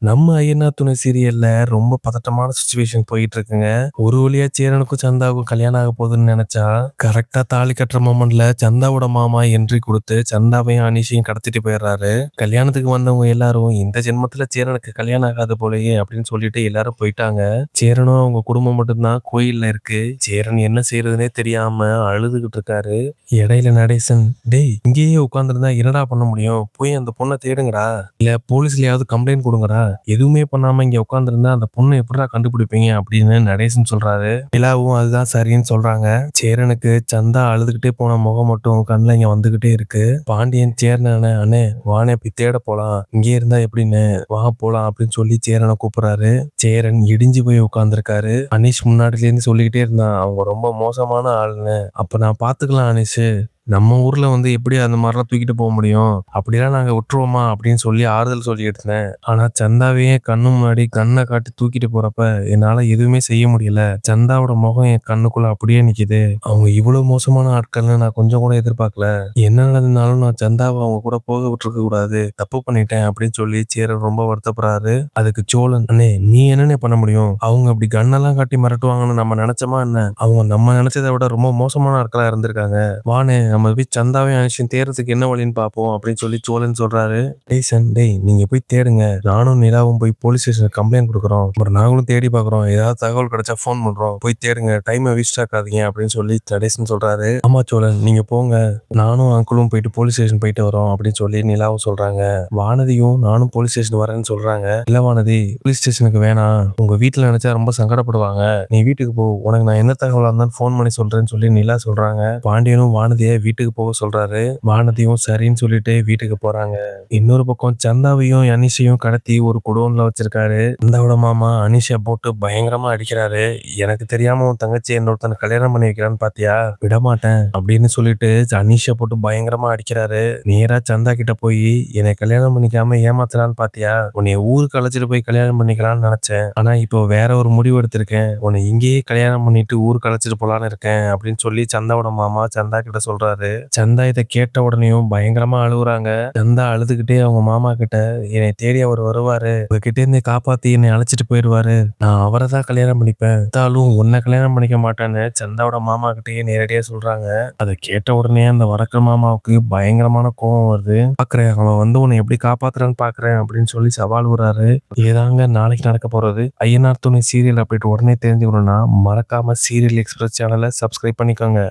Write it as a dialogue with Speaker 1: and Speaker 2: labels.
Speaker 1: நம்ம ஐயனார் துணை சீரியல்ல ரொம்ப பதட்டமான சிச்சுவேஷன் போயிட்டு இருக்குங்க. ஒரு வழியா சேரனுக்கும் சந்தாவுக்கும் கல்யாணம் ஆக போகுதுன்னு நினைச்சா, கரெக்டா தாலி கட்டுற மொமெண்ட்ல சந்தாவோட மாமா என்ட்ரி கொடுத்து சந்தாவையும் அனீஷையும் கடத்திட்டு போயிடுறாரு. கல்யாணத்துக்கு வந்தவங்க எல்லாரும் இந்த ஜென்மத்துல சேரனுக்கு கல்யாணம் ஆகாது போலயே அப்படின்னு சொல்லிட்டு எல்லாரும் போயிட்டாங்க. சேரனும் அவங்க குடும்பம் மட்டும்தான் கோயில்ல இருக்கு. சேரன் என்ன செய்யறதுனே தெரியாம அழுதுகிட்டு இருக்காரு. இடையில நடேசன், டேய் இங்கேயே உட்காந்துருந்தா என்னடா பண்ண முடியும், போய் அந்த பொண்ணை தேடுங்கடா, இல்ல போலீஸ்லயாவது கம்ப்ளைண்ட் கொடுங்கடா, எதுவுமே பண்ணாம இங்க உட்காந்துருந்தா அந்த பொண்ணை எப்படிடா கண்டுபிடிப்பீங்க அப்படின்னு நடேசன் சொல்றாரு. நிலாவும் அதுதான் சரின்னு சொல்றாங்க. சேரனுக்கு சந்தா அழுதுகிட்டே போன முகம் மட்டும் கண்ணுல இங்க வந்துகிட்டே இருக்கு. பாண்டியன் சேரன, அண்ணே வானே போய் தேட போலாம், இங்கே இருந்தா எப்படின்னு, வா போலாம் அப்படின்னு சொல்லி சேரனை கூப்பிடுறாரு. சேரன் இடிஞ்சு போய் உட்கார்ந்துருக்காரு. அனீஷ் முன்னாடில இருந்து சொல்லிக்கிட்டே இருந்தான், அவங்க ரொம்ப மோசமான ஆளுன்னு. அப்ப நான் பாத்துக்கலாம் அனீஷ், நம்ம ஊர்ல எப்படி அந்த மாதிரிலாம் தூக்கிட்டு போக முடியும், அப்படிலாம் நாங்க விட்டுருவோமா அப்படின்னு சொல்லி ஆறுதல் சொல்லிட்டு இருந்தேன். ஆனா சந்தாவையே கண்ணு முன்னாடி கண்ணை காட்டி தூக்கிட்டு போறப்ப என்னால எதுவுமே செய்ய முடியல. சந்தாவோட முகம் என் கண்ணுக்குள்ள அப்படியே நிக்குது. அவங்க இவ்வளவு மோசமான ஆட்கள்னு நான் கொஞ்சம் கூட எதிர்பார்க்கல. என்ன நடந்தாலும் நான் சந்தாவை அவங்க கூட போக விட்டுருக்க கூடாது, தப்பு பண்ணிட்டேன் அப்படின்னு சொல்லி சேரன் ரொம்ப வருத்தப்படுறாரு. அதுக்கு சோழன், அண்ணே நீ என்னன்னே பண்ண முடியும், அவங்க அப்படி கண்ணெல்லாம் காட்டி மிரட்டுவாங்கன்னு நம்ம நினைச்சோமா என்ன, அவங்க நம்ம நினைச்சதை விட ரொம்ப மோசமான ஆட்களா இருந்திருக்காங்க. வானே நம்ம போய் சந்தாவையும் அனுஷன் தேடுறதுக்கு என்ன வழின்னு பார்ப்போம் அப்படின்னு சொல்லி சோழன் சொல்றாரு. டேய் நீங்க போய் தேடுங்க, நானும் நிலாவும் போய் போலீஸ் ஸ்டேஷன் கம்ப்ளைண்ட் கொடுக்குறோம், அப்புறம் நாங்களும் தேடி பாக்குறோம், ஏதாவது தகவல் கிடைச்சா ஃபோன் பண்றோம், போய் தேடுங்க, டைமை வேஸ்ட் ஆக்காதீங்க அப்படின்னு சொல்லி நடேசன் சொல்றாரு. ஆமா சோழன் நீங்க போங்க, நானும் அங்கிளும் போயிட்டு போலீஸ் ஸ்டேஷன் போயிட்டு வரோம் அப்படின்னு சொல்லி நிலாவும் சொல்றாங்க. வானதியும் நானும் போலீஸ் ஸ்டேஷன் வரேன்னு சொல்றாங்க. இல்ல வானதி, போலீஸ் ஸ்டேஷனுக்கு வேணாம், உங்க வீட்டுல நினைச்சா ரொம்ப சங்கடப்படுவாங்க, நீ வீட்டுக்கு போ, உனக்கு நான் என்ன தகவலா இருந்தாலும் ஃபோன் பண்ணி சொல்றேன்னு சொல்லி நிலா சொல்றாங்க. பாண்டியனும் வானதியை வீட்டுக்கு போக சொல்றாரு. வானதியும் சரின்னு சொல்லிட்டு வீட்டுக்கு போறாங்க. இன்னொரு பக்கம் சந்தாவையும் அனீஷையும் கடத்தி ஒரு குடோன்ல வச்சிருக்காரு. சந்தாவோட மாமா அனீஷை போட்டு பயங்கரமா அடிக்கிறாரு. எனக்கு தெரியாம உன் தங்கச்சி இன்னொருத்தனை கல்யாணம் பண்ணி வைக்கிறான்னு பாத்தியா, விடமாட்டேன் அப்படின்னு சொல்லிட்டு அனீஷை போட்டு பயங்கரமா அடிக்கிறாரு. நேரா சந்தா கிட்ட போய், என்னை கல்யாணம் பண்ணிக்காம ஏமாத்துறான்னு பாத்தியா, உன்னை ஊருக்கு அழைச்சிட்டு போய் கல்யாணம் பண்ணிக்கலாம்னு நினைச்சேன், ஆனா இப்போ வேற ஒரு முடிவு எடுத்திருக்கேன், உன்னை இங்கேயே கல்யாணம் பண்ணிட்டு ஊருக்கு அழைச்சிட்டு போலான்னு இருக்கேன் அப்படின்னு சொல்லி சந்தாவோட மாமா சந்தா கிட்ட சொல்றாரு. சந்தா இதை கேட்ட உடனேயும் பயங்கரமா அழுகுறாங்க. சந்தா அழுதுகிட்டே அவங்க மாமா கிட்ட, என்னை தேடி அவர் வருவாரு, உங்ககிட்ட இருந்து காப்பாத்தி என்னை அழைச்சிட்டு போயிடுவாரு, நான் அவரை தான் கல்யாணம் பண்ணிப்பேன், இருந்தாலும் உன்னை கல்யாணம் பண்ணிக்க மாட்டேன்னு சந்தாவோட மாமா கிட்டயே நேரடியா சொல்றாங்க. அதை கேட்ட உடனே அந்த வடக்கு மாமாவுக்கு பயங்கரமான கோபம் வருது. பாக்குறேன் அவன் உன்னை எப்படி காப்பாத்துறான்னு பாக்குறேன் அப்படின்னு சொல்லி சவால் விடுறாரு. ஏதாங்க நாளைக்கு நடக்க போறது. ஐயனார் துணை சீரியல் அப்டேட் உடனே தெரிஞ்சுக்கணும்னா மறக்காம சீரியல் எக்ஸ்பிரஸ் சேனலை சப்ஸ்கிரைப் பண்ணிக்கோங்க.